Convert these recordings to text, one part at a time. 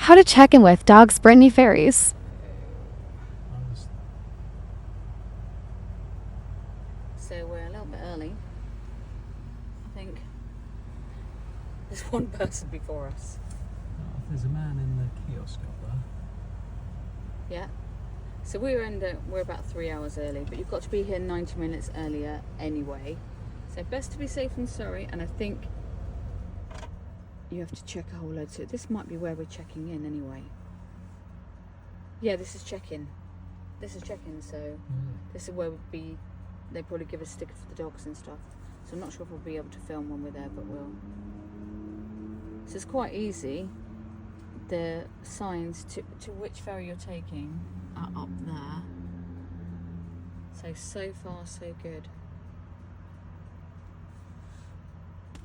how to check in with dogs Brittany Ferries. So we're a little bit early. I think there's one person before us. There's a man in the kiosk up there. Yeah. So we're about 3 hours early, but you've got to be here 90 minutes earlier anyway. So best to be safe than sorry, and I think you have to check a whole load. So this might be where we're checking in anyway. Yeah, this is check-in. This is check-in, so this is where they probably give us stickers for the dogs and stuff. So I'm not sure if we'll be able to film when we're there, but we'll. So it's quite easy. The signs to which ferry you're taking are up there. So far so good.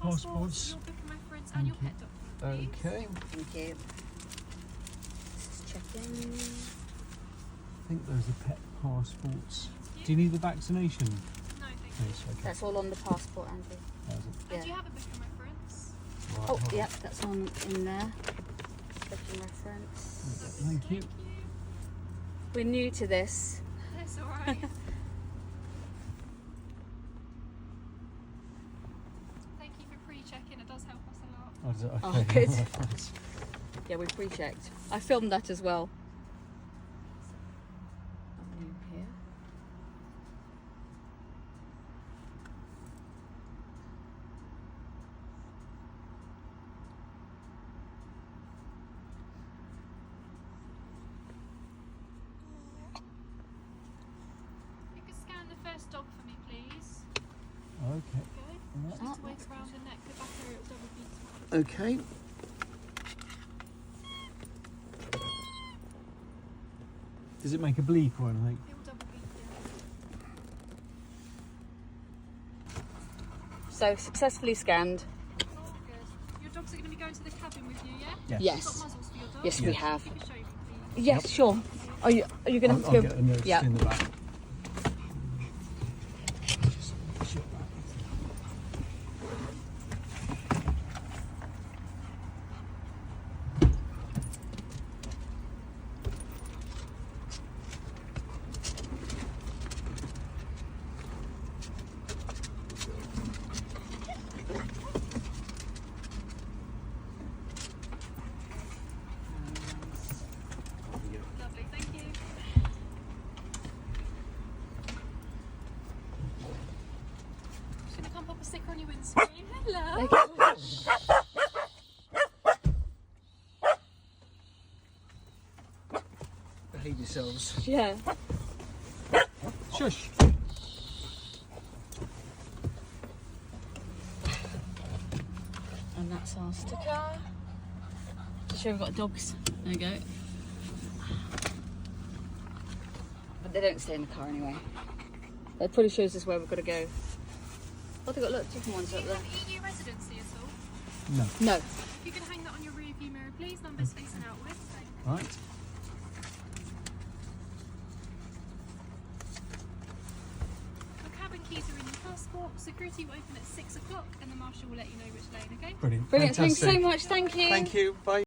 Passports. Your booking reference and your pet document, please. Okay. Thank you. This is check-in. I think those are pet passports. Do you need the vaccination? No, thank you. Yes, okay. That's all on the passport, Andrew. That was And Yeah. do you have a booking reference? it. Right, Oh, hold yep, that's on in there. Booking reference. on. Thank you. We're new to this. That's alright. Thank you for pre-checking, it does help us a lot. Oh, is it? Oh, Okay. good. Yeah, we pre-checked. I filmed that as well. I'm new here. You could scan the first dog for me, please. Okay. Good. Yeah. Just wait around the neck, the back area, it'll double beat. Okay. Does it make a bleep or anything? It will double beat, yeah. So successfully scanned. Oh, good. Your dogs are going to be going to the cabin with you, yeah? Yes. Yes. You've got muzzles for your dogs? Yes, we Yes. have. You can show me, please. Yes, sure. Are you going to have I'll to get go? a note Yeah. in the back. Lovely, thank you. Just going to come pop a sticker on your windscreen. Hello. Behave yourselves. Yeah. Shush. And that's our sticker. To show we've got dogs. There you go. But they don't stay in the car anyway. That probably shows us where we've got to go. Oh, they've got look, different ones Do up you there. have EU residency at all? No. No. If you can hang that on your rear view mirror, please. Numbers facing outwards. Right. Your cabin keys are in your passport. Security will open at 6 o'clock and the marshal will let you know which lane, okay? Brilliant. Brilliant. Thanks so Fantastic. much. Thank you. Thank you. Bye.